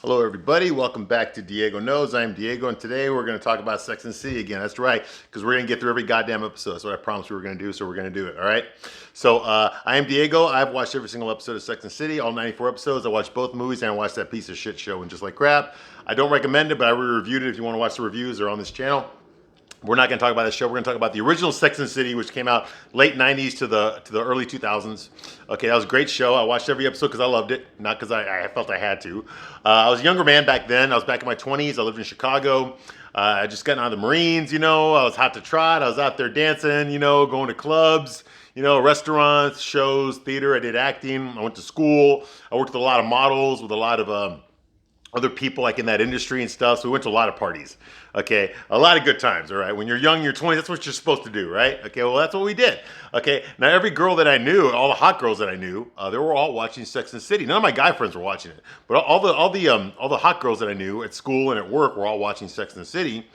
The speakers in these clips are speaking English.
Hello, everybody. Welcome back to Diego Knows. I'm Diego, and today we're going to talk about Sex and the City again. That's right, because we're going to get through every goddamn episode. That's what I promised we were going to do, so we're going to do it, all right? So, I am Diego. I've watched every single episode of Sex and the City, all 94 episodes. I watched both movies, and I watched that piece of shit show and Just Like Crap. I don't recommend it, but I reviewed it. If you want to watch the reviews, they're on this channel. We're not going to talk about this show. We're going to talk about the original Sex and the City, which came out late 90s to the early 2000s. Okay, that was a great show. I watched every episode because I loved it, not because I felt I had to. I was a younger man back then. I was back in my 20s. I lived in Chicago. I just got out of the Marines, I was hot to trot. I was out there dancing, going to clubs, restaurants, shows, theater. I did acting. I went to school. I worked with a lot of models, with a lot of other people like in that industry and stuff. So we went to a lot of parties. Okay, a lot of good times. All right, when you're young, you're 20. That's what you're supposed to do, right? Okay, well that's what we did. Okay, now every girl that I knew, all the hot girls that I knew, they were all watching Sex and the City. None of my guy friends were watching it, but all the hot girls that I knew at school and at work were all watching Sex and the City.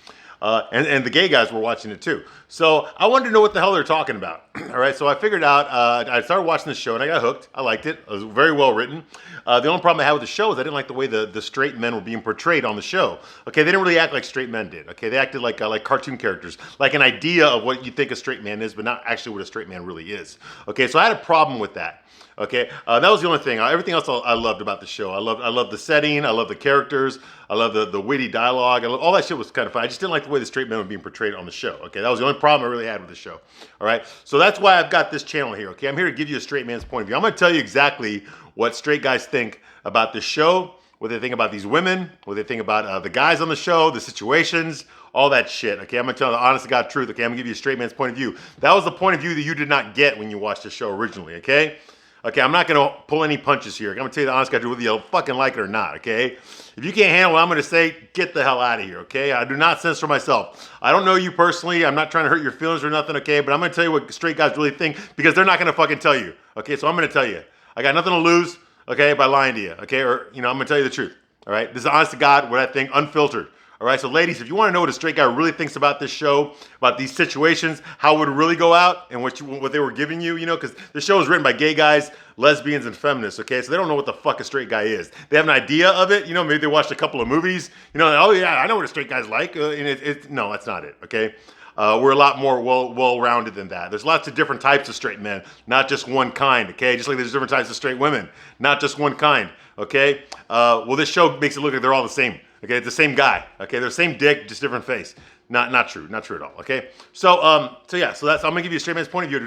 And the gay guys were watching it too. So I wanted to know what the hell they're talking about. All right, so I figured out, I started watching the show and I got hooked. I liked it. It was very well written. The only problem I had with the show is I didn't like the way the straight men were being portrayed on the show. Okay, they didn't really act like straight men did. Okay, they acted like cartoon characters, like an idea of what you think a straight man is, but not actually what a straight man really is. Okay, so I had a problem with that. Okay, that was the only thing. Everything else I loved about the show. I loved the setting. I loved the characters. I loved the witty dialogue. All that shit was kind of fun. I just didn't like the way the straight men were being portrayed on the show. Okay, that was the only problem I really had with the show. All right, so that's why I've got this channel here. Okay, I'm here to give you a straight man's point of view. I'm going to tell you exactly what straight guys think about this show, what they think about these women, what they think about the guys on the show, the situations, all that shit. Okay, I'm going to tell you the honest to God truth. Okay, I'm going to give you a straight man's point of view. That was the point of view that you did not get when you watched the show originally. Okay. Okay, I'm not going to pull any punches here. I'm going to tell you the honest God, whether you fucking like it or not, okay? If you can't handle what I'm going to say, get the hell out of here, okay? I do not censor myself. I don't know you personally. I'm not trying to hurt your feelings or nothing, okay? But I'm going to tell you what straight guys really think because they're not going to fucking tell you, okay? So I'm going to tell you. I got nothing to lose, okay, by lying to you, okay? Or, I'm going to tell you the truth, all right? This is honest to God, what I think, unfiltered. All right, so ladies, if you want to know what a straight guy really thinks about this show, about these situations, how it would really go out, and what they were giving you, because the show is written by gay guys, lesbians, and feminists, okay? So they don't know what the fuck a straight guy is. They have an idea of it, maybe they watched a couple of movies, oh yeah, I know what a straight guy's like, and no, that's not it, okay? We're a lot more well-rounded than that. There's lots of different types of straight men, not just one kind, okay? Just like there's different types of straight women, not just one kind, okay? Well, this show makes it look like they're all the same. Okay, it's the same guy. Okay, they're the same dick, just different face. Not true at all. Okay, so that's. I'm gonna give you a straight man's point of view.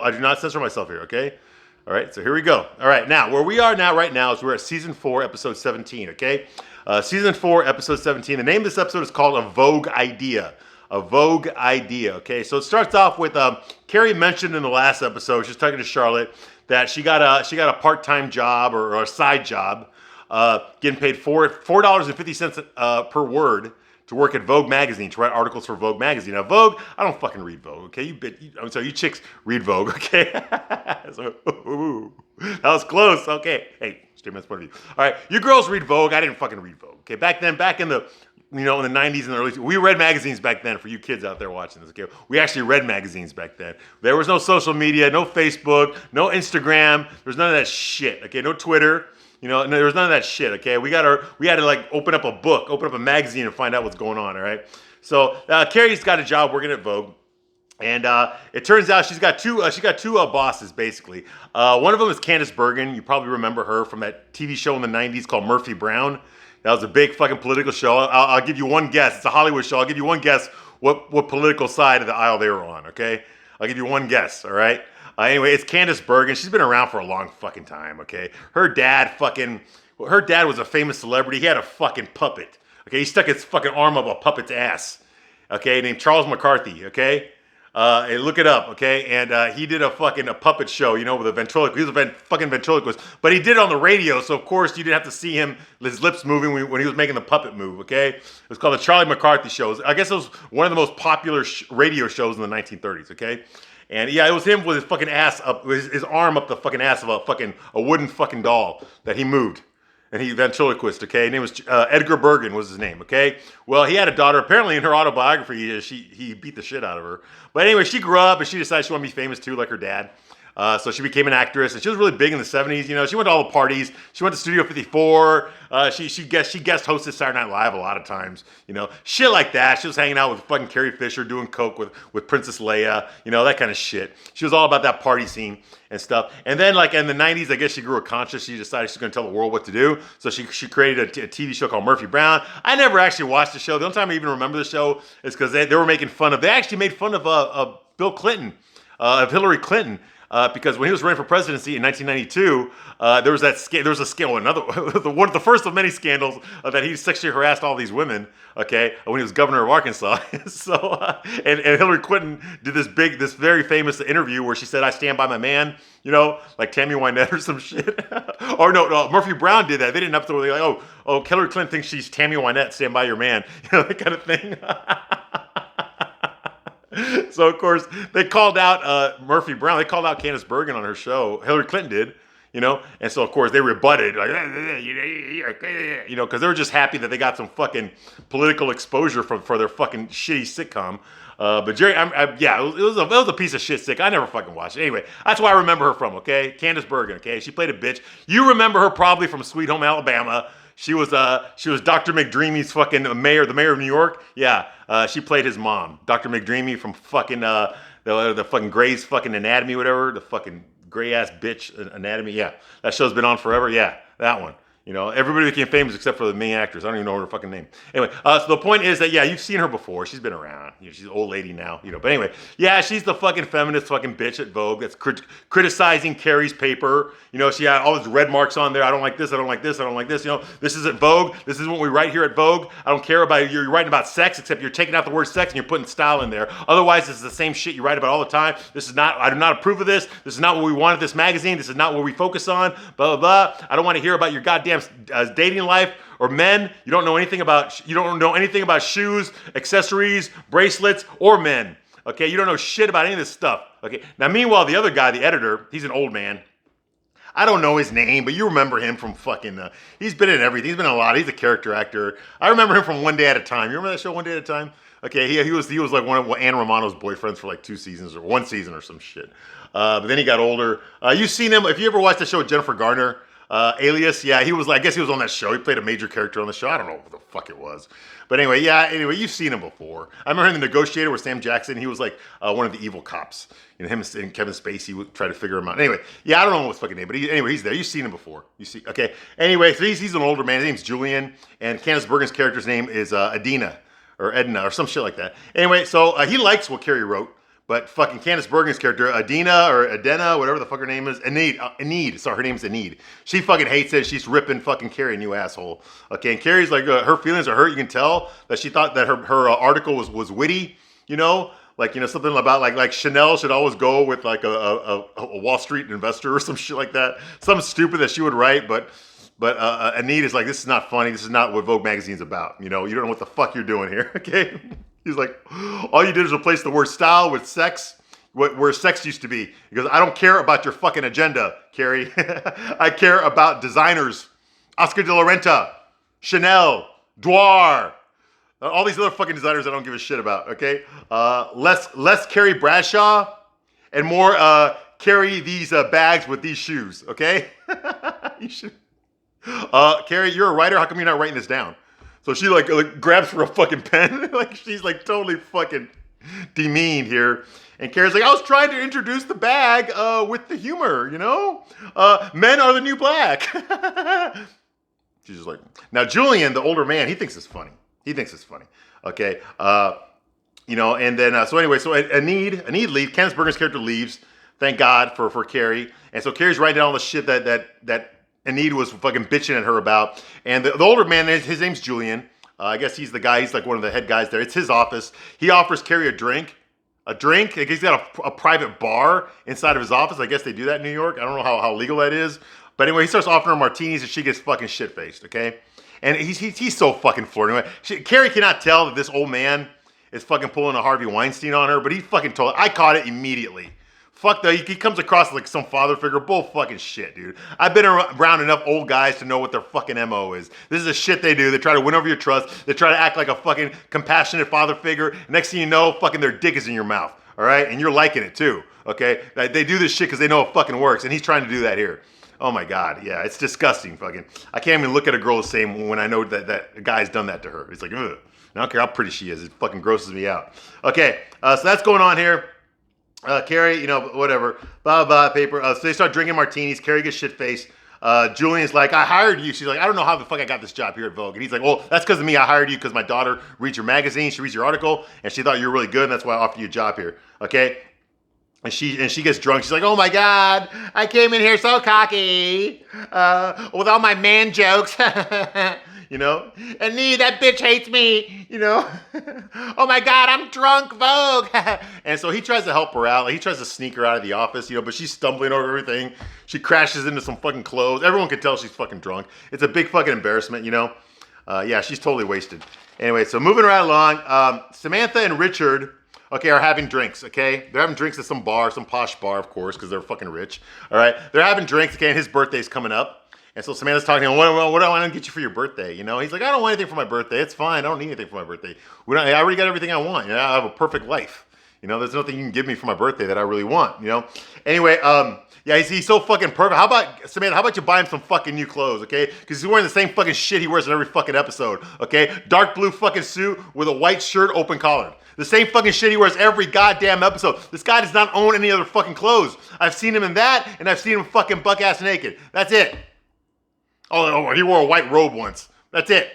I do not censor myself here. Okay, all right. So here we go. All right, now where we are right now is we're at season 4, episode 17. Okay, season 4, episode 17. The name of this episode is called A Vogue Idea. A Vogue Idea. Okay, so it starts off with Carrie mentioned in the last episode. She's talking to Charlotte that she got a part-time job or a side job. Getting paid $4.50 per word to work at Vogue magazine, to write articles for Vogue magazine. Now, Vogue, I don't fucking read Vogue, okay? I'm sorry, you chicks read Vogue, okay? That was close, okay. Hey, straight man's point of view. All right, you girls read Vogue. I didn't fucking read Vogue, okay? Back in the in the 90s and the early, we read magazines back then. For you kids out there watching this, okay? We actually read magazines back then. There was no social media, no Facebook, no Instagram. There was none of that shit, okay? No Twitter. No, there was none of that shit, okay? We had to like open up a magazine and find out what's going on, all right? So Carrie's got a job working at Vogue, and it turns out she's got two bosses, basically. One of them is Candice Bergen. You probably remember her from that TV show in the 90s called Murphy Brown. That was a big fucking political show. I'll give you one guess. It's a Hollywood show. I'll give you one guess what political side of the aisle they were on, okay? I'll give you one guess, all right? Anyway, it's Candice Bergen. She's been around for a long fucking time, okay? Her dad was a famous celebrity. He had a fucking puppet, okay? He stuck his fucking arm up a puppet's ass, okay? Named Charles McCarthy, okay? And look it up, okay? And he did a puppet show, with a ventriloquist. He was a fucking ventriloquist. But he did it on the radio, so of course you didn't have to see his lips moving when he was making the puppet move, okay? It was called the Charlie McCarthy Show. I guess it was one of the most popular radio shows in the 1930s, okay? And yeah, it was him with his fucking ass up, his arm up the fucking ass of a wooden fucking doll that he moved. And he ventriloquist, okay? His name was Edgar Bergen was his name, okay? Well, he had a daughter. Apparently in her autobiography, he beat the shit out of her. But anyway, she grew up and she decided she wanted to be famous too, like her dad. So she became an actress, and she was really big in the 70s. You know, she went to all the parties. She went to Studio 54. She guest hosted Saturday Night Live a lot of times. You know, shit like that. She was hanging out with fucking Carrie Fisher, doing coke with Princess Leia. You know, that kind of shit. She was all about that party scene and stuff. And then, like in the 90s, I guess she grew a conscience. She decided she's going to tell the world what to do. So she created a TV show called Murphy Brown. I never actually watched the show. The only time I even remember the show is because they were making fun of. They actually made fun of Bill Clinton, of Hillary Clinton. Because when he was running for presidency in 1992, there was a scandal, one of the first of many scandals that he sexually harassed all these women. Okay, when he was governor of Arkansas. And Hillary Clinton did this very famous interview where she said, "I stand by my man," you know, like Tammy Wynette or some shit. Or no, Murphy Brown did that. They did an episode where they're like, oh, Hillary Clinton thinks she's Tammy Wynette, stand by your man, you know, that kind of thing. So, of course, they called out Murphy Brown. They called out Candace Bergen on her show. Hillary Clinton did, you know. And so, of course, they rebutted, like, you know, because they were just happy that they got some fucking political exposure for their fucking shitty sitcom. But Jerry, it was a piece of shit sick. I never fucking watched it. Anyway, that's why I remember her from, okay? Candace Bergen, okay? She played a bitch. You remember her probably from Sweet Home Alabama. She was Dr. McDreamy's fucking mayor, the mayor of New York. Yeah, she played his mom, Dr. McDreamy from fucking the fucking Grey's fucking Anatomy, whatever, the fucking gray ass bitch Anatomy. Yeah, that show's been on forever. Yeah, that one. You know, everybody became famous except for the main actress. I don't even know her fucking name. Anyway, so the point is that, yeah, you've seen her before. She's been around. You know, she's an old lady now, you know. But anyway, yeah, she's the fucking feminist fucking bitch at Vogue that's criticizing Carrie's paper. You know, she had all these red marks on there. I don't like this. I don't like this. I don't like this. You know, this isn't Vogue. This is what we write here at Vogue. I don't care about you're writing about sex, except you're taking out the word sex and you're putting style in there. Otherwise, this is the same shit you write about all the time. This is not, I do not approve of this. This is not what we want at this magazine. This is not what we focus on. Blah, blah, blah. I don't want to hear about your goddamn dating life or men. You don't know anything about shoes, accessories, bracelets, or men. Okay, you don't know shit about any of this stuff. Okay, now meanwhile, the other guy, the editor, he's an old man. I don't know his name, but you remember him from fucking, he's been in everything. He's been in a lot. He's a character actor. I remember him from One Day at a Time. You remember that show, One Day at a Time? Okay, he was like one of Anne Romano's boyfriends for like 2 seasons or 1 season or some shit. But then he got older. You've seen him, if you ever watched the show with Jennifer Garner, Alias, yeah, he was, I guess he was on that show. He played a major character on the show. I don't know what the fuck it was. But anyway, you've seen him before. I remember in The Negotiator with Sam Jackson, he was like one of the evil cops. You know, him and Kevin Spacey would try to figure him out. Anyway, yeah, I don't know his fucking name, but he's there. You've seen him before. You see, okay. Anyway, so he's an older man. His name's Julian, and Candace Bergen's character's name is Edna or some shit like that. Anyway, so he likes what Carrie wrote. But fucking Candace Bergen's character, Adena, whatever the fuck her name is, Enid, sorry, her name's Enid. She fucking hates it. She's ripping fucking Carrie, you asshole. Okay, and Carrie's like, her feelings are hurt. You can tell that she thought that her article was witty, you know? Like, you know, something about like Chanel should always go with like a Wall Street investor or some shit like that. Something stupid that she would write, but Enid is like, this is not funny. This is not what Vogue magazine's about. You know, you don't know what the fuck you're doing here, okay? He's like, all you did is replace the word style with sex, where sex used to be. He goes, I don't care about your fucking agenda, Carrie. I care about designers. Oscar de la Renta, Chanel, Dwar, all these other fucking designers I don't give a shit about, okay? Less Carrie Bradshaw and more carry these bags with these shoes, okay? You should. Carrie, you're a writer. How come you're not writing this down? So she like grabs for a fucking pen. Like she's like totally fucking demeaned here. And Carrie's like, I was trying to introduce the bag with the humor, you know? Men are the new black. She's just like, now Julian, the older man, he thinks it's funny. Okay. You know, and then, so anyway, so Enid leaves. Candace Bergen's character leaves. Thank God for Carrie. And so Carrie's writing down all the shit that Enid was fucking bitching at her about. And the older man, his name's Julian. I guess he's the guy, he's like one of the head guys there. It's his office. He offers Carrie a drink. I guess he's got a private bar inside of his office. I guess they do that in New York. I don't know how legal that is. But anyway, he starts offering her martinis and she gets fucking shit-faced, okay? And he's so fucking flirting. Carrie cannot tell that this old man is fucking pulling a Harvey Weinstein on her, but he fucking told her. I caught it immediately. Fuck though, he comes across like some father figure. Bull fucking shit, dude. I've been around enough old guys to know what their fucking MO is. This is the shit they do. They try to win over your trust. They try to act like a fucking compassionate father figure. Next thing you know, fucking their dick is in your mouth. All right? And you're liking it too. Okay, they do this shit because they know it fucking works, and he's trying to do that here. Oh my God, yeah, it's disgusting. Fucking, I can't even look at a girl the same when I know that a guy's done that to her. It's like, ugh. I don't care how pretty she is. It fucking grosses me out. Okay, so that's going on here. Carrie, you know, whatever. Blah, blah, paper. So they start drinking martinis. Carrie gets shit-faced. Julian's like, I hired you. She's like, I don't know how the fuck I got this job here at Vogue. And he's like, well, that's because of me. I hired you because my daughter reads your magazine. She reads your article. And she thought you were really good. And that's why I offered you a job here. Okay? And she gets drunk. She's like, oh my God, I came in here so cocky with all my man jokes. You know, and that bitch hates me, you know. Oh my God, I'm drunk, Vogue. And so he tries to help her out. Like, he tries to sneak her out of the office, you know, but she's stumbling over everything. She crashes into some fucking clothes. Everyone can tell she's fucking drunk. It's a big fucking embarrassment, you know. Yeah, she's totally wasted. Anyway, so moving right along, Samantha and Richard, okay, are having drinks, okay? They're having drinks at some bar, some posh bar, of course, because they're fucking rich, all right? They're having drinks, okay, and his birthday's coming up. And so Samantha's talking to him, what do I want to get you for your birthday? You know, he's like, I don't want anything for my birthday. It's fine. I don't need anything for my birthday. I already got everything I want. You know, I have a perfect life. You know, there's nothing you can give me for my birthday that I really want, you know? Anyway, yeah, he's so fucking perfect. How about, Samantha, how about you buy him some fucking new clothes, okay? Because he's wearing the same fucking shit he wears in every fucking episode, okay? Dark blue fucking suit with a white shirt, open collared. The same fucking shit he wears every goddamn episode. This guy does not own any other fucking clothes. I've seen him in that, and I've seen him fucking buck-ass naked. That's it. Oh, he wore a white robe once. That's it.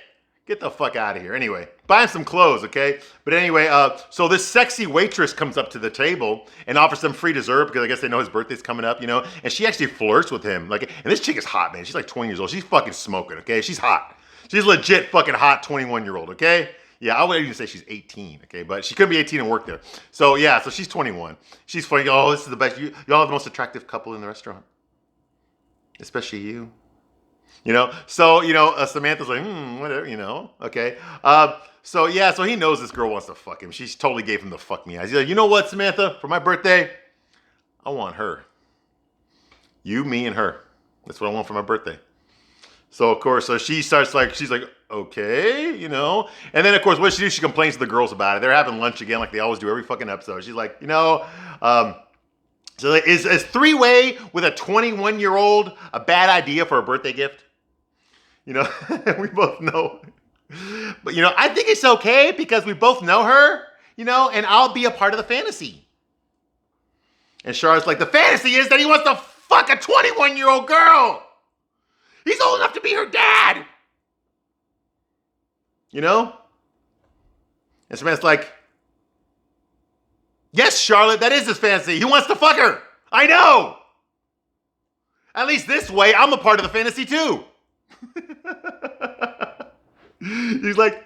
Get the fuck out of here. Anyway, buy him some clothes, okay? But anyway, so this sexy waitress comes up to the table and offers them free dessert because I guess they know his birthday's coming up, you know? And she actually flirts with him. Like, and this chick is hot, man. She's like 20 years old. She's fucking smoking, okay? She's hot. She's legit fucking hot 21-year-old, okay? Yeah, I would even say she's 18, okay? But she couldn't be 18 and work there. So, yeah, so she's 21. She's funny. Oh, this is the best. Y'all are the most attractive couple in the restaurant. Especially you. You know, so, you know, Samantha's like, whatever, you know, okay. So, yeah, so he knows this girl wants to fuck him. She totally gave him the fuck me eyes. He's like, you know what, Samantha? For my birthday, I want her. You, me, and her. That's what I want for my birthday. So, of course, so she starts like, she's like, okay, you know. And then, of course, what does she do? She complains to the girls about it. They're having lunch again like they always do every fucking episode. She's like, you know, so is three-way with a 21-year-old a bad idea for a birthday gift? You know, we both know. But, you know, I think it's okay because we both know her, you know, and I'll be a part of the fantasy. And Charlotte's like, the fantasy is that he wants to fuck a 21-year-old girl. He's old enough to be her dad. You know? And Samantha's like, yes, Charlotte, that is his fantasy. He wants to fuck her. I know. At least this way, I'm a part of the fantasy too. He's like,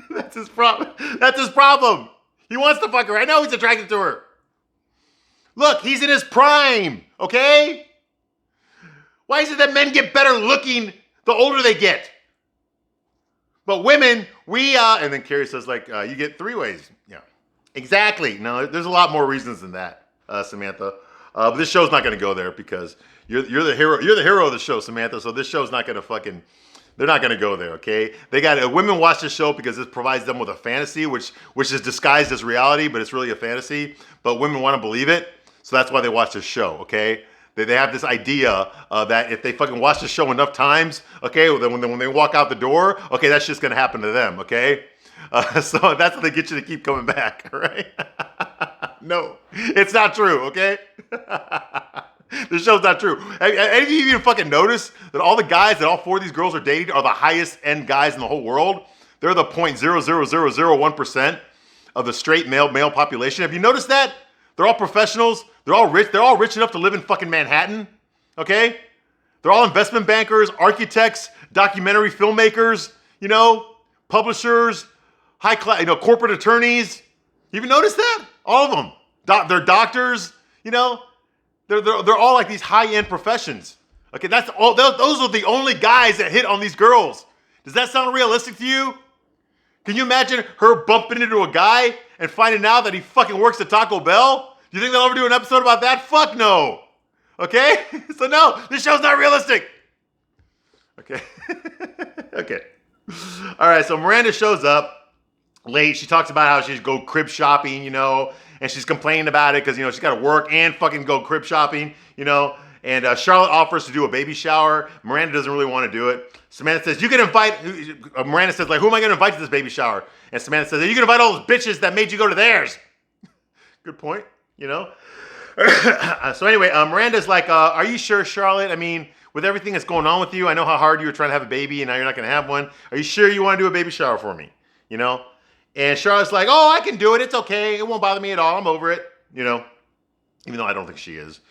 that's his problem. That's his problem. He wants to fuck her. I know he's attracted to her. Look, he's in his prime, okay? Why is it that men get better looking the older they get? But women, and then Carrie says, like, you get three ways. Yeah, exactly. No, there's a lot more reasons than that, Samantha. But this show's not going to go there because you're the hero. You're the hero of the show, Samantha. So this show's not going to they're not going to go there, okay? They got women watch this show because it provides them with a fantasy, which is disguised as reality, but it's really a fantasy. But women want to believe it, so that's why they watch this show, okay? They have this idea that if they fucking watch the show enough times, okay, then when they walk out the door, okay, that's just going to happen to them, okay? So that's how they get you to keep coming back, right? No, it's not true, okay? The show's not true. Have you even fucking noticed that all the guys that all four of these girls are dating are the highest end guys in the whole world? They're the 0.00001% of the straight male population. Have you noticed that? They're all professionals. They're all rich. They're all rich enough to live in fucking Manhattan. Okay? They're all investment bankers, architects, documentary filmmakers, you know, publishers, high class, you know, corporate attorneys. You even notice that? All of them. They're doctors, you know. They're all like these high-end professions. Okay, that's all. Those are the only guys that hit on these girls. Does that sound realistic to you? Can you imagine her bumping into a guy and finding out that he fucking works at Taco Bell? Do you think they'll ever do an episode about that? Fuck no. Okay? So no, this show's not realistic. Okay. Okay. All right, so Miranda shows up late. She talks about how she's go crib shopping, you know, and she's complaining about it because, she's got to work and fucking go crib shopping, And Charlotte offers to do a baby shower. Miranda doesn't really want to do it. Samantha says, you can invite, Miranda says, like, who am I going to invite to this baby shower? And Samantha says, you can invite all those bitches that made you go to theirs. Good point, So anyway, Miranda's like, are you sure, Charlotte? I mean, with everything that's going on with you, I know how hard you were trying to have a baby and now you're not going to have one. Are you sure you want to do a baby shower for me? And Charlotte's like, oh, I can do it. It's okay. It won't bother me at all. I'm over it, even though I don't think she is,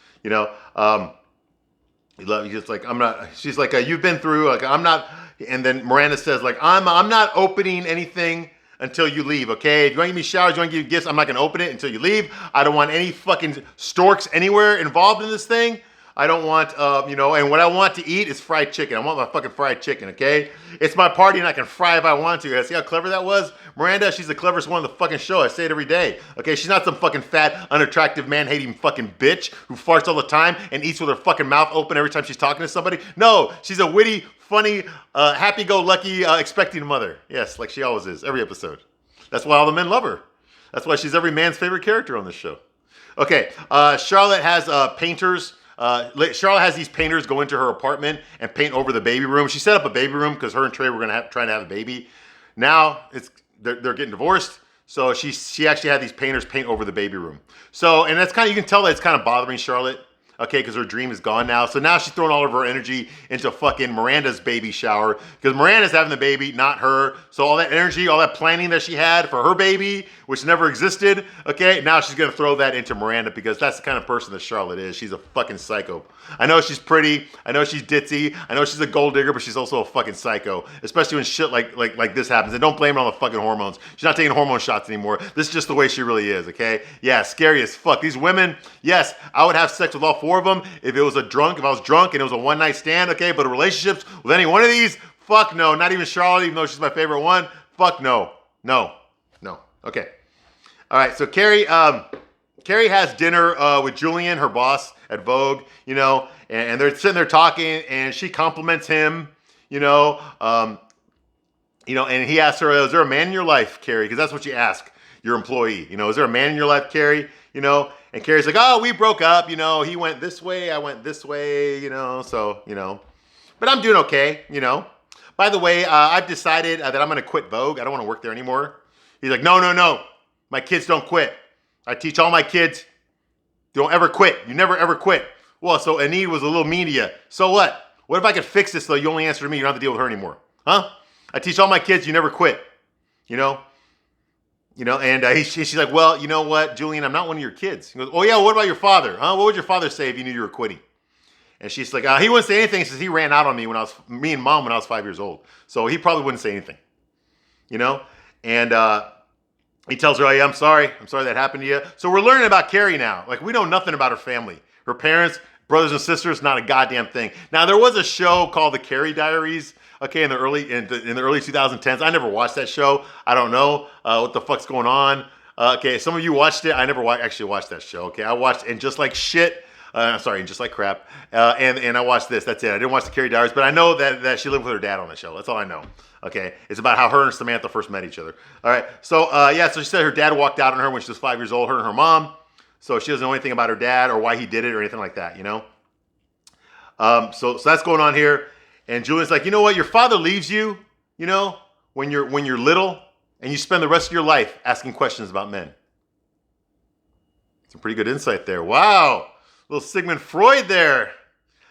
He's like, I'm not, she's like, you've been through, like, I'm not, and then Miranda says, like, I'm not opening anything until you leave, okay? If you want to give me showers, you want to give me gifts, I'm not going to open it until you leave. I don't want any fucking storks anywhere involved in this thing. I don't want, and what I want to eat is fried chicken. I want my fucking fried chicken, okay? It's my party and I can fry if I want to. See how clever that was? Miranda, she's the cleverest one in the fucking show. I say it every day, okay? She's not some fucking fat, unattractive, man-hating fucking bitch who farts all the time and eats with her fucking mouth open every time she's talking to somebody. No, she's a witty, funny, happy-go-lucky, expecting mother. Yes, like she always is, every episode. That's why all the men love her. That's why she's every man's favorite character on this show. Okay, Charlotte has painters. Charlotte has these painters go into her apartment and paint over the baby room. She set up a baby room because her and Trey were trying to have a baby. Now they're getting divorced, so she actually had these painters paint over the baby room. So, and that's kind of, you can tell that it's kind of bothering Charlotte. Okay, because her dream is gone now. So now she's throwing all of her energy into fucking Miranda's baby shower. Because Miranda's having the baby, not her. So all that energy, all that planning that she had for her baby, which never existed, okay, now she's going to throw that into Miranda because that's the kind of person that Charlotte is. She's a fucking psycho. I know she's pretty. I know she's ditzy. I know she's a gold digger, but she's also a fucking psycho. Especially when shit like this happens. And don't blame her on the fucking hormones. She's not taking hormone shots anymore. This is just the way she really is, okay? Yeah, scary as fuck. These women, yes, I would have sex with all four of them if I was drunk and it was a one-night stand, okay? But relationships with any one of these, fuck no. Not even Charlotte, even though she's my favorite one. Fuck no. No. Okay. All right, so Carrie has dinner with Julian, her boss at Vogue, and they're sitting there talking, and she compliments him, and he asks her, is there a man in your life, Carrie? Because that's what you ask your employee, is there a man in your life, Carrie? And Carrie's like, oh, we broke up, he went this way, I went this way, but I'm doing okay, By the way, I've decided that I'm going to quit Vogue. I don't want to work there anymore. He's like, no, my kids don't quit. I teach all my kids, don't ever quit. You never ever quit. Well, so Enid was a little mean to you. So what? What if I could fix this so you only answer to me, you don't have to deal with her anymore? Huh? I teach all my kids, you never quit, and she's like, well, you know what, Julian, I'm not one of your kids. He goes, oh yeah, what about your father? Huh? What would your father say if you knew you were quitting? And she's like, he wouldn't say anything since he ran out on me me and mom when I was 5 years old. So he probably wouldn't say anything, And he tells her, oh yeah, I'm sorry that happened to you. So we're learning about Carrie now. Like, we know nothing about her family. Her parents, brothers and sisters, not a goddamn thing. Now, there was a show called The Carrie Diaries, okay, in the early 2010s. I never watched that show. I don't know what the fuck's going on. Okay, some of you watched it. I never actually watched that show. Okay, I watched And Just Like Shit. And Just Like Crap. And I watched this. That's it. I didn't watch The Carrie Diaries, but I know that she lived with her dad on the show. That's all I know. Okay, it's about how her and Samantha first met each other. All right, so so she said her dad walked out on her when she was 5 years old, her and her mom. So she doesn't know anything about her dad or why he did it or anything like that, So that's going on here. And Julian's like, you know what? Your father leaves you, when you're little, and you spend the rest of your life asking questions about men. Some pretty good insight there. Wow, little Sigmund Freud there.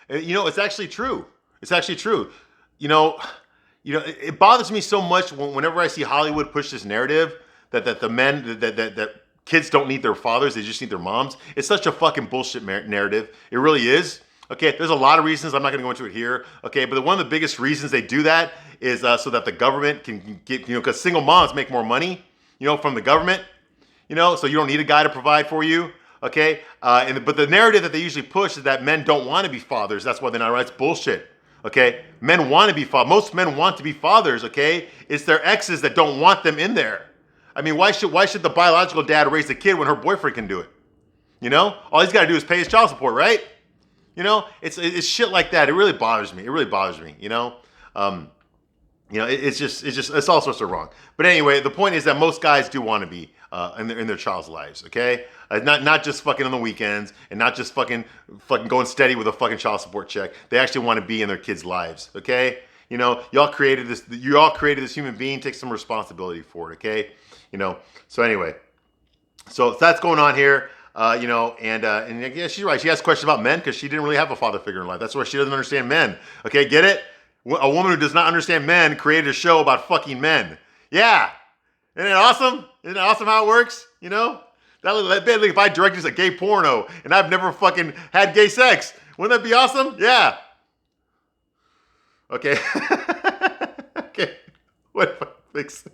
It's actually true. It's actually true. It bothers me so much whenever I see Hollywood push this narrative that the men that kids don't need their fathers, they just need their moms. It's such a fucking bullshit narrative. It really is. Okay, there's a lot of reasons. I'm not going to go into it here. Okay, but one of the biggest reasons they do that is so that the government can get, because single moms make more money, from the government, so you don't need a guy to provide for you. Okay, but the narrative that they usually push is that men don't want to be fathers. That's why they're not right. It's bullshit. Okay, men want to be fathers. Most men want to be fathers. Okay, it's their exes that don't want them in there. I mean, why should the biological dad raise the kid when her boyfriend can do it? All he's got to do is pay his child support, right? It's shit like that. It really bothers me. It's all sorts of wrong. But anyway, the point is that most guys do want to be in their child's lives. Okay, not just fucking on the weekends and not just fucking going steady with a fucking child support check. They actually want to be in their kids' lives. Okay, you know, y'all created this. You all created this human being. Take some responsibility for it. Okay, you know. So anyway, so that's going on here. You know, and yeah, she's right. She has questions about men because she didn't really have a father figure in life. That's why she doesn't understand men. Okay, get it? A woman who does not understand men created a show about fucking men. Yeah. Isn't it awesome? Isn't it awesome how it works? You know? That'd be like if I directed a gay porno and I've never fucking had gay sex. Wouldn't that be awesome? Yeah. Okay. Okay. What if I fix it?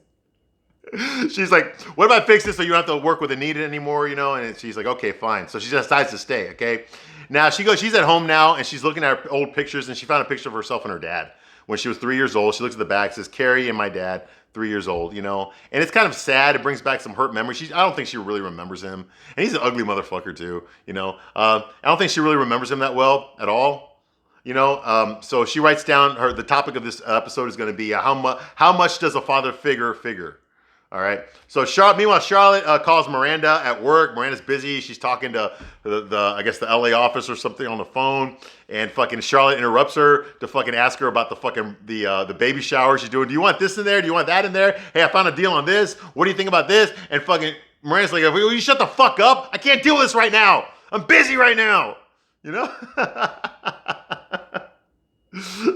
She's like, what if I fix this so you don't have to work with Anita anymore, you know? And she's like, okay, fine. So she decides to stay, okay? Now she's at home now and she's looking at her old pictures and she found a picture of herself and her dad when she was 3 years old. She looks at the back, says, Carrie and my dad, 3 years old, you know? And it's kind of sad. It brings back some hurt memories. I don't think she really remembers him. And he's an ugly motherfucker too, you know? I don't think she really remembers him that well at all. You know, so she writes down the topic of this episode is going to be how much does a father figure? All right. So meanwhile, Charlotte calls Miranda at work. Miranda's busy. She's talking to I guess the LA office or something on the phone, and fucking Charlotte interrupts her to fucking ask her about the fucking the baby shower she's doing. Do you want this in there? Do you want that in there? Hey, I found a deal on this. What do you think about this? And fucking Miranda's like, will you shut the fuck up? I can't deal with this right now. I'm busy right now. You know.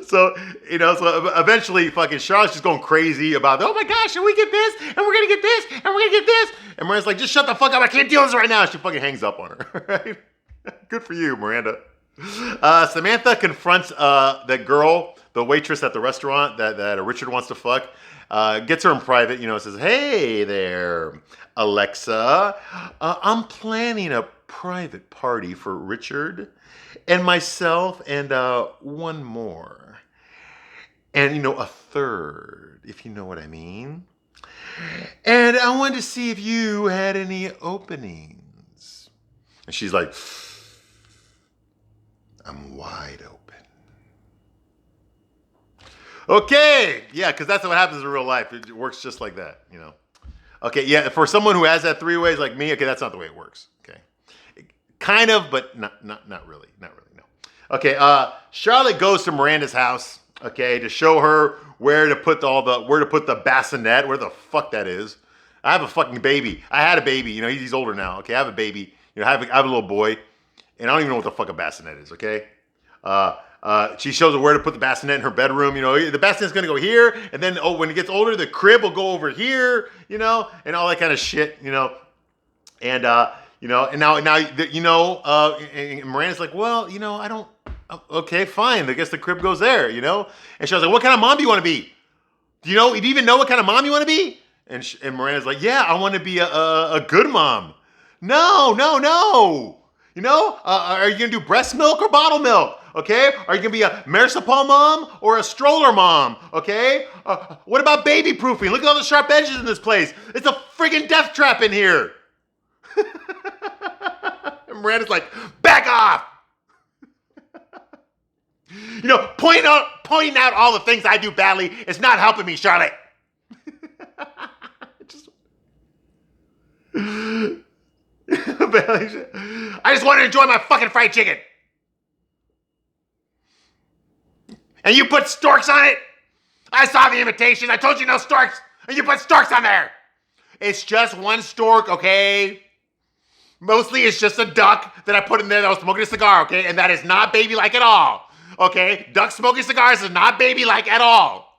So, you know, so eventually fucking Charlotte's just going crazy about, oh my gosh, and we get this, and we're going to get this, and we're going to get this. And Miranda's like, just shut the fuck up. I can't deal with this right now. She fucking hangs up on her. Right? Good for you, Miranda. Samantha confronts that girl, the waitress at the restaurant that Richard wants to fuck. Gets her in private, you know, says, hey there, Alexa. I'm planning a private party for Richard and myself and one more. And, you know, a third, if you know what I mean. And I wanted to see if you had any openings. And she's like, I'm wide open. Okay, yeah, because that's what happens in real life. It works just like that, you know. Okay, yeah, for someone who has that three ways like me, okay, that's not the way it works. Okay, kind of, but not really, no. Okay, Charlotte goes to Miranda's house, okay, to show her where to put the bassinet, where the fuck that is. I have a fucking baby. I had a baby, you know, he's older now. Okay, I have a baby. You know, I have a little boy, and I don't even know what the fuck a bassinet is. Okay. She shows her where to put the bassinet in her bedroom. You know, the bassinet's gonna go here, and then when it gets older, the crib will go over here. You know, and all that kind of shit. You know, and you know, and now you know, and Miranda's like, well, you know, I don't. Okay, fine. I guess the crib goes there. You know, and she was like, what kind of mom do you want to be? Do you even know what kind of mom you want to be? And Miranda's like, yeah, I want to be a good mom. No. You know, are you gonna do breast milk or bottle milk? Okay, are you gonna be a marsupial mom or a stroller mom? Okay, what about baby proofing? Look at all the sharp edges in this place. It's a friggin' death trap in here. And Miranda's like, back off. You know, pointing out all the things I do badly is not helping me, Charlotte. I just want to enjoy my fucking fried chicken. And you put storks on it? I saw the invitation. I told you no storks. And you put storks on there. It's just one stork, okay? Mostly it's just a duck that I put in there that was smoking a cigar, okay? And that is not baby-like at all, okay? Duck smoking cigars is not baby-like at all.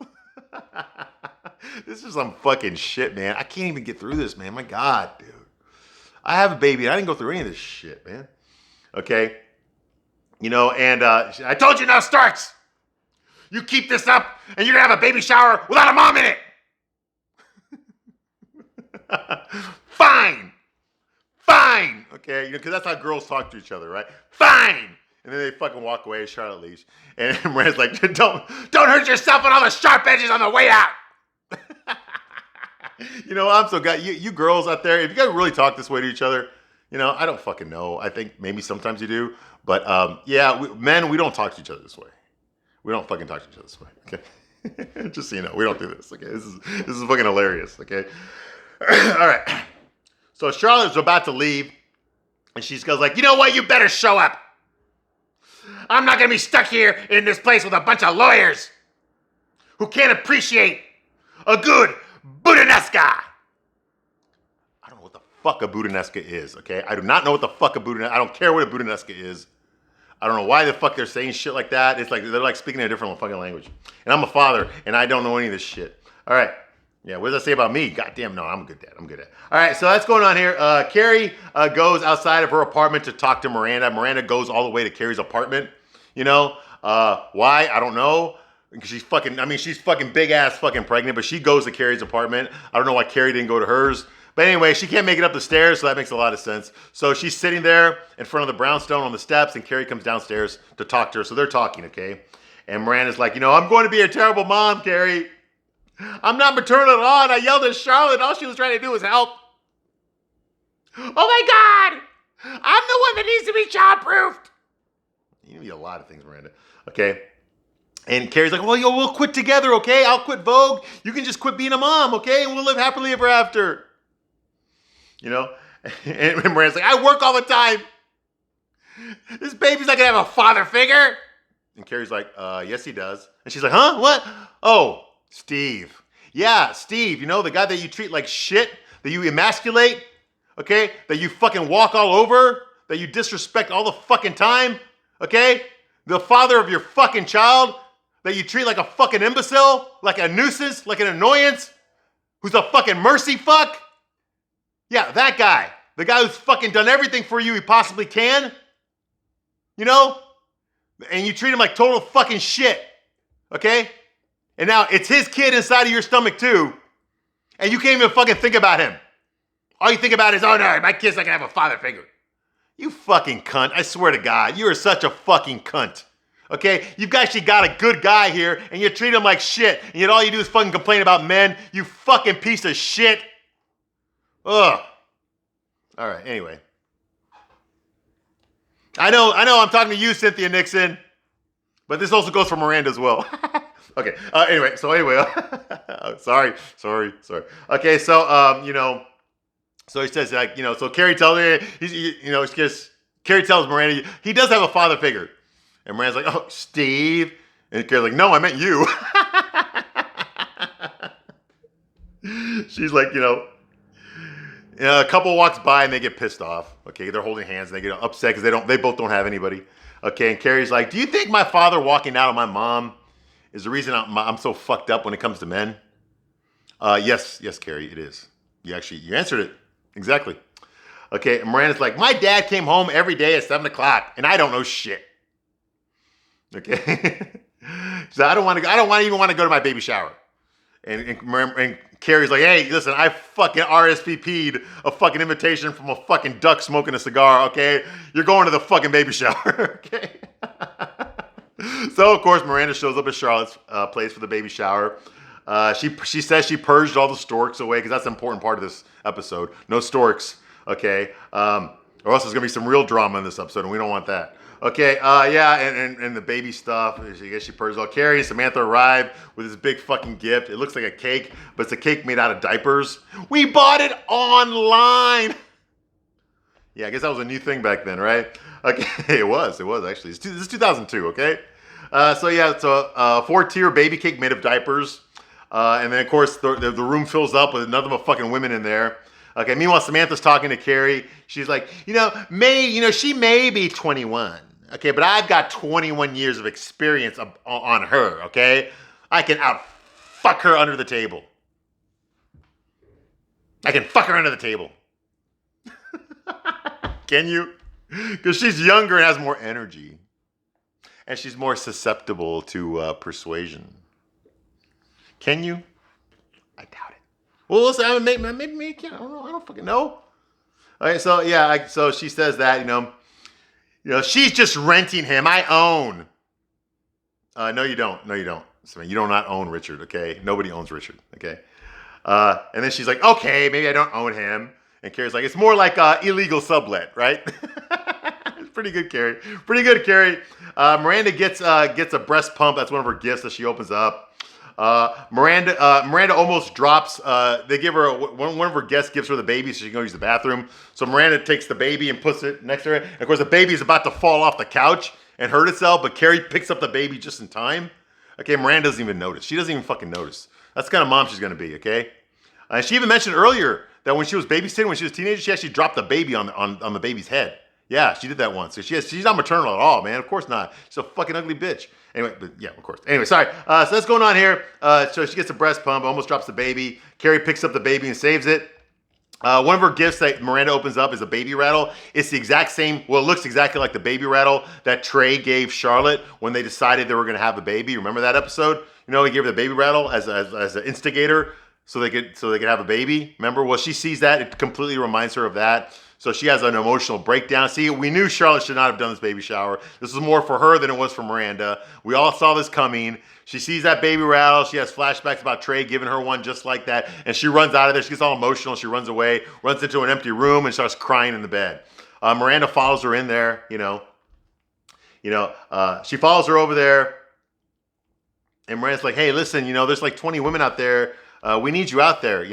This is some fucking shit, man. I can't even get through this, man. My God, dude. I have a baby. I didn't go through any of this shit, man. Okay? You know, and I told you no storks. You keep this up, and you're going to have a baby shower without a mom in it. Fine. Okay? You know, because that's how girls talk to each other, right? Fine. And then they fucking walk away. Charlotte leaves. And Miranda's like, don't hurt yourself on all the sharp edges on the way out. You know, I'm so glad you girls out there, if you guys really talk this way to each other, you know, I don't fucking know. I think maybe sometimes you do. But yeah, men, we don't talk to each other this way. We don't fucking talk to each other this way. Okay. Just so you know, we don't do this. Okay. This is fucking hilarious. Okay. All right. So Charlotte's about to leave, and she goes like, you know what? You better show up. I'm not going to be stuck here in this place with a bunch of lawyers who can't appreciate a good Budanesca. I don't know what the fuck a Budanesca is, okay? I do not know what the fuck a Budanesca. I don't care what a Budanesca is. I don't know why the fuck they're saying shit like that. It's like they're like speaking a different fucking language. And I'm a father, and I don't know any of this shit. All right. Yeah, what does that say about me? Goddamn, no, I'm a good dad. I'm good at it. All right, so that's going on here. Carrie goes outside of her apartment to talk to Miranda. Miranda goes all the way to Carrie's apartment. You know, why? I don't know. She's fucking big ass fucking pregnant, but she goes to Carrie's apartment. I don't know why Carrie didn't go to hers. But anyway, she can't make it up the stairs, so that makes a lot of sense. So she's sitting there in front of the brownstone on the steps, and Carrie comes downstairs to talk to her. So they're talking, okay? And Miranda's like, you know, I'm going to be a terrible mom, Carrie. I'm not maternal at all, and I yelled at Charlotte, and all she was trying to do was help. Oh my God! I'm the one that needs to be childproofed. You need a lot of things, Miranda. Okay? And Carrie's like, well, we'll quit together, okay? I'll quit Vogue. You can just quit being a mom, okay? And we'll live happily ever after. You know? And Miranda's like, I work all the time. This baby's not going to have a father figure. And Carrie's like, yes, he does. And she's like, huh? What? Oh. Steve. Yeah, Steve, you know, the guy that you treat like shit, that you emasculate, okay? That you fucking walk all over, that you disrespect all the fucking time, okay? The father of your fucking child, that you treat like a fucking imbecile, like a nuisance, like an annoyance, who's a fucking mercy fuck. Yeah, that guy. The guy who's fucking done everything for you he possibly can. You know? And you treat him like total fucking shit, okay? And now it's his kid inside of your stomach too. And you can't even fucking think about him. All you think about is, oh no, my kid's not gonna have a father figure. You fucking cunt. I swear to God, you are such a fucking cunt. Okay? You've actually got a good guy here and you treat him like shit. And yet all you do is fucking complain about men. You fucking piece of shit. Ugh. All right, anyway. I know I'm talking to you, Cynthia Nixon. But this also goes for Miranda as well. Okay. Anyway. Sorry. Okay. So, you know, so he says like, you know, so Carrie tells her, Carrie tells Miranda he does have a father figure, and Miranda's like, oh, Steve, and Carrie's like, no, I meant you. She's like, you know, a couple walks by and they get pissed off. Okay, they're holding hands and they get upset because they both don't have anybody. Okay, and Carrie's like, do you think my father walking out on my mom is the reason I'm so fucked up when it comes to men? Yes, Carrie, it is. You answered it. Exactly. Okay, and Miranda's like, my dad came home every day at 7 o'clock, and I don't know shit. Okay? So I don't even want to go to my baby shower. And Carrie's like, hey, listen, I fucking RSVP'd a fucking invitation from a fucking duck smoking a cigar, okay? You're going to the fucking baby shower, okay? So, of course, Miranda shows up at Charlotte's place for the baby shower. She says she purged all the storks away, because that's an important part of this episode. No storks, okay? Or else there's going to be some real drama in this episode, and we don't want that. Okay, yeah, and the baby stuff. I guess she purged all. Carrie and Samantha arrive with this big fucking gift. It looks like a cake, but it's a cake made out of diapers. We bought it online. Yeah, I guess that was a new thing back then, right? Okay, it was actually. This is 2002, okay? So yeah, it's a 4-tier baby cake made of diapers. And then, of course, the room fills up with nothing but fucking women in there. Okay, meanwhile, Samantha's talking to Carrie. She's like, she may be 21. Okay, but I've got 21 years of experience on her, okay? I can fuck her under the table. I can fuck her under the table. Can you? Because she's younger and has more energy. And she's more susceptible to persuasion. Can you? I doubt it. Well, listen, maybe you can't. I don't fucking know. Okay, so yeah, so she says that, you know, she's just renting him. I own. No, you don't. No, you don't. So you do not own Richard, okay? Nobody owns Richard, okay? And then she's like, okay, maybe I don't own him. And Carrie's like, it's more like illegal sublet, right? It's pretty good, Carrie. Pretty good, Carrie. Miranda gets a breast pump. That's one of her gifts that she opens up. Miranda almost drops. They give her one of her guests gives her the baby so she can go use the bathroom. So Miranda takes the baby and puts it next to her. And of course, the baby is about to fall off the couch and hurt itself, but Carrie picks up the baby just in time. Okay, Miranda doesn't even notice. She doesn't even fucking notice. That's the kind of mom she's gonna be. Okay, she even mentioned earlier that when she was babysitting, when she was a teenager, she actually dropped the baby on the baby's head. Yeah, she did that once. So she's not maternal at all, man. Of course not. She's a fucking ugly bitch. Anyway, but yeah, of course. Anyway, sorry. So that's going on here. So she gets a breast pump, almost drops the baby. Carrie picks up the baby and saves it. One of her gifts that Miranda opens up is a baby rattle. It's the exact same, well, it looks exactly like the baby rattle that Trey gave Charlotte when they decided they were going to have a baby. Remember that episode? You know, he gave her the baby rattle as an instigator so they could have a baby. Remember? Well, she sees that. It completely reminds her of that. So she has an emotional breakdown. See, we knew Charlotte should not have done this baby shower. This was more for her than it was for Miranda. We all saw this coming. She sees that baby rattle. She has flashbacks about Trey giving her one just like that. And she runs out of there. She gets all emotional. She runs away, runs into an empty room, and starts crying in the bed. Miranda follows her in there, she follows her over there. And Miranda's like, hey, listen, there's like 20 women out there. We need you out there,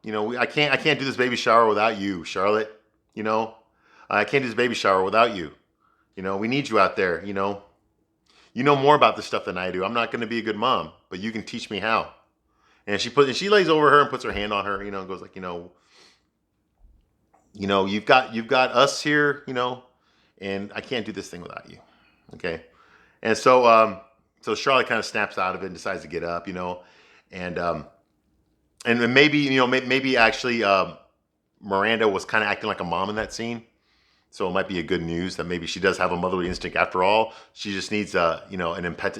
I can't do this baby shower without you, Charlotte. I can't do this baby shower without you. We need you out there. You know more about this stuff than I do. I'm not going to be a good mom, but you can teach me how. And she lays over her and puts her hand on her. And goes like, you've got us here. And I can't do this thing without you. Okay. And so Charlotte kind of snaps out of it and decides to get up. And maybe actually Miranda was kind of acting like a mom in that scene. So it might be a good news that maybe she does have a motherly instinct after all. She just needs an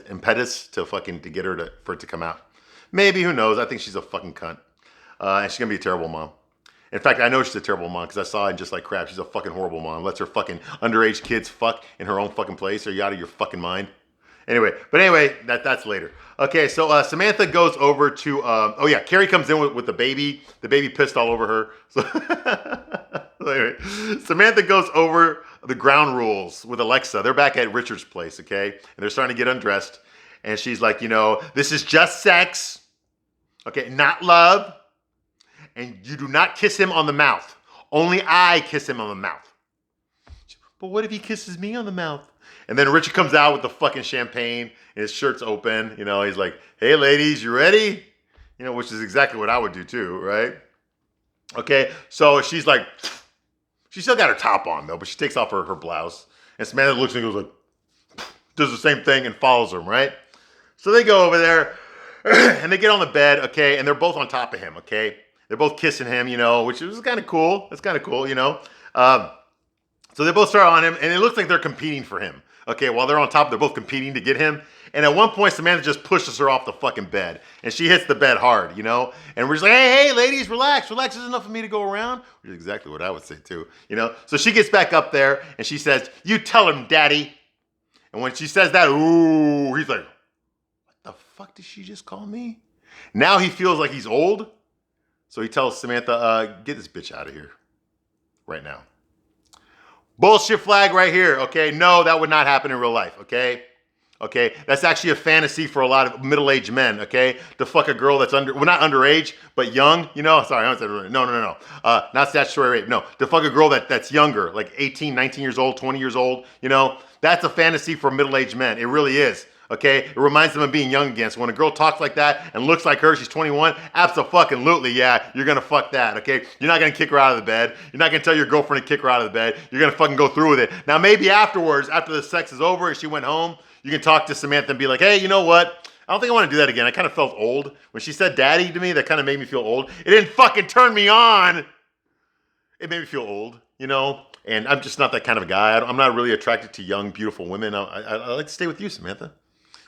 impetus to get her for it to come out. Maybe, who knows? I think she's a fucking cunt. And she's going to be a terrible mom. In fact, I know she's a terrible mom because I saw it just like crap. She's a fucking horrible mom. Lets her fucking underage kids fuck in her own fucking place. Are you out of your fucking mind? Anyway, that's later. Okay, so Samantha goes over to, Carrie comes in with the baby. The baby pissed all over her. So anyway, Samantha goes over the ground rules with Alexa. They're back at Richard's place, okay? And they're starting to get undressed. And she's like, this is just sex, okay, not love. And you do not kiss him on the mouth. Only I kiss him on the mouth. But what if he kisses me on the mouth? And then Richard comes out with the fucking champagne and his shirt's open. He's like, hey, ladies, you ready? Which is exactly what I would do too, right? Okay, so she's like, she still got her top on though, but she takes off her blouse. And Samantha looks and goes like, does the same thing and follows him, right? So they go over there and they get on the bed, okay? And they're both on top of him, okay? They're both kissing him, which is kind of cool. It's kind of cool, So they both start on him and it looks like they're competing for him. Okay, while they're on top, they're both competing to get him. And at one point, Samantha just pushes her off the fucking bed. And she hits the bed hard, And we're just like, hey, ladies, relax. Relax. There's enough for me to go around. Which is exactly what I would say, too. So she gets back up there, and she says, you tell him, daddy. And when she says that, ooh, he's like, what the fuck did she just call me? Now he feels like he's old. So he tells Samantha, get this bitch out of here right now. Bullshit flag right here, okay? No, that would not happen in real life, okay? Okay, that's actually a fantasy for a lot of middle-aged men, okay? To fuck a girl that's not underage, but young, Sorry, I don't say no. Not statutory rape, no. To fuck a girl that's younger, like 18, 19 years old, 20 years old, That's a fantasy for middle-aged men. It really is. Okay, it reminds them of being young again. So when a girl talks like that and looks like her, she's 21, abso-fucking-lutely, yeah, you're gonna fuck that, okay? You're not gonna kick her out of the bed. You're not gonna tell your girlfriend to kick her out of the bed. You're gonna fucking go through with it. Now maybe afterwards, after the sex is over and she went home, you can talk to Samantha and be like, hey, you know what? I don't think I want to do that again. I kind of felt old. When she said daddy to me, that kind of made me feel old. It didn't fucking turn me on. It made me feel old, And I'm just not that kind of a guy. I'm not really attracted to young, beautiful women. I like to stay with you, Samantha.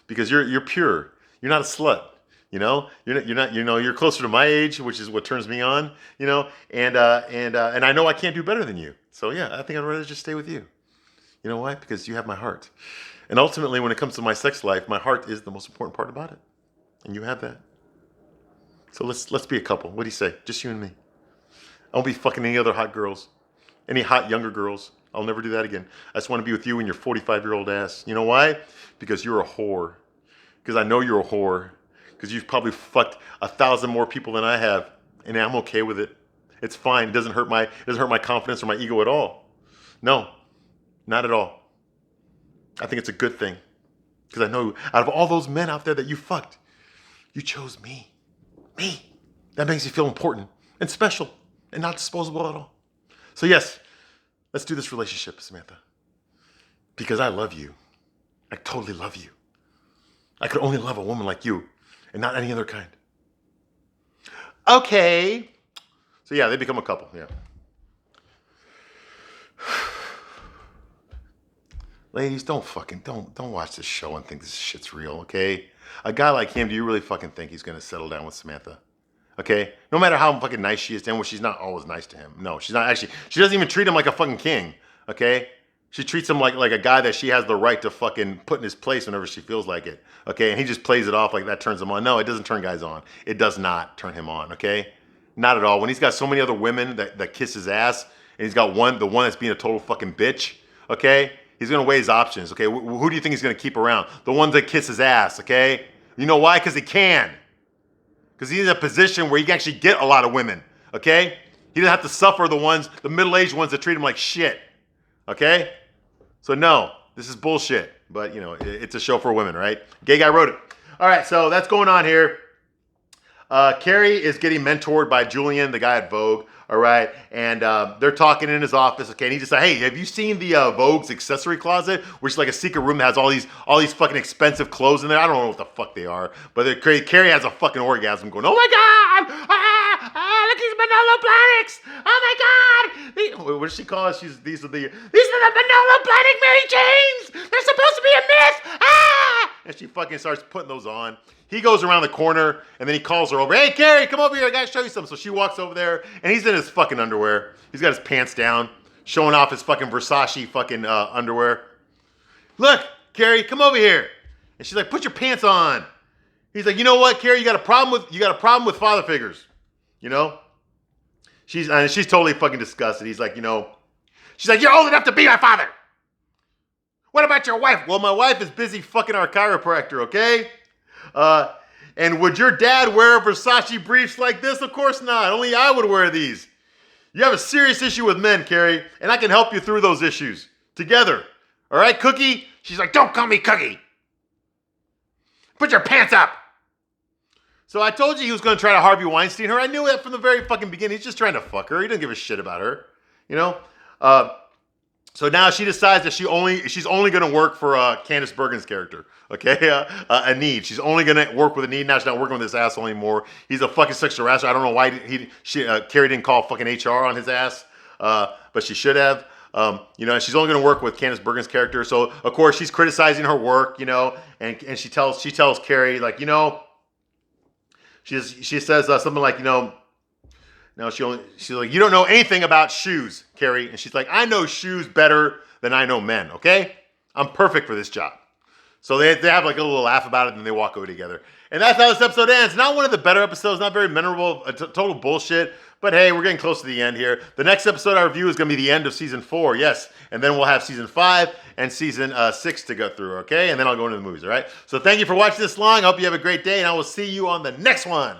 Because you're pure. You're not a slut. You're not. You're closer to my age, which is what turns me on. And I know I can't do better than you. So yeah, I think I'd rather just stay with you. You know why? Because you have my heart. And ultimately, when it comes to my sex life, my heart is the most important part about it. And you have that. So let's be a couple. What do you say? Just you and me. I won't be fucking any other hot girls, any hot younger girls. I'll never do that again. I just want to be with you and your 45-year-old ass. You know why? Because you're a whore. because I know you're a whore, because you've probably fucked 1,000 more people than I have, and I'm okay with it. It's fine. It doesn't hurt my confidence or my ego at all. No, not at all. I think it's a good thing, because I know out of all those men out there that you fucked, you chose me. Me. That makes you feel important and special and not disposable at all. So yes, let's do this relationship, Samantha, because I love you. I totally love you. I could only love a woman like you and not any other kind. Okay. So yeah, they become a couple, yeah. Ladies, don't watch this show and think this shit's real, okay? A guy like him, do you really fucking think he's gonna settle down with Samantha? Okay? No matter how fucking nice she is to him, well, she's not always nice to him. No, she's not actually. She doesn't even treat him like a fucking king, okay? She treats him like a guy that she has the right to fucking put in his place whenever she feels like it, okay? And he just plays it off like that turns him on. No, it doesn't turn guys on. It does not turn him on, okay? Not at all. When he's got so many other women that kiss his ass, and he's got the one that's being a total fucking bitch, okay? He's gonna weigh his options, okay? Who do you think he's gonna keep around? The ones that kiss his ass, okay? You know why? Because he can. Because he's in a position where he can actually get a lot of women, okay? He doesn't have to suffer the middle-aged ones that treat him like shit, okay? So no, this is bullshit. But, you know, it's a show for women, right? Gay guy wrote it. All right, so that's going on here. Carrie is getting mentored by Julian, the guy at Vogue. All right, and they're talking in his office. Okay, and he just said, "Hey, have you seen the Vogue's accessory closet, which is like a secret room that has all these fucking expensive clothes in there? I don't know what the fuck they are, but Carrie has a fucking orgasm, going, "Oh my god, look, these Manolo Blahniks! Oh my god!" What does she call it? These are the Manolo Blahnik Mary Janes. They're supposed to be a myth. Ah! And she fucking starts putting those on. He goes around the corner, and then he calls her over. "Hey, Carrie, come over here. I got to show you something." So she walks over there, and he's in his fucking underwear. He's got his pants down, showing off his fucking Versace fucking underwear. "Look, Carrie, come over here." And she's like, "Put your pants on." He's like, "You know what, Carrie? You got a problem with father figures, you know?" She's totally fucking disgusted. He's like, she's like, "You're old enough to be my father. What about your wife?" "Well, my wife is busy fucking our chiropractor, okay? And would your dad wear Versace briefs like this? Of course not. Only I would wear these. You have a serious issue with men, Carrie, and I can help you through those issues. Together. All right, Cookie?" She's like, "Don't call me Cookie. Put your pants up." So I told you he was going to try to Harvey Weinstein her. I knew that from the very fucking beginning. He's just trying to fuck her. He doesn't give a shit about her, So now she decides that she's only going to work for Candice Bergen's character, okay? Anid. She's only going to work with Anid. Now she's not working with this asshole anymore. He's a fucking sexual harasser. I don't know why Carrie didn't call fucking HR on his ass, but she should have. And she's only going to work with Candice Bergen's character. So of course she's criticizing her work, and she tells Carrie like, she says something like, now she's like, "You don't know anything about shoes, Carrie." And she's like, "I know shoes better than I know men, okay? I'm perfect for this job." So they have like a little laugh about it, and then they walk away together. And that's how this episode ends. Not one of the better episodes, not very memorable, total bullshit. But hey, we're getting close to the end here. The next episode I review is going to be the end of season 4, yes. And then we'll have season 5 and season 6 to go through, okay? And then I'll go into the movies, all right? So thank you for watching this long. I hope you have a great day, and I will see you on the next one.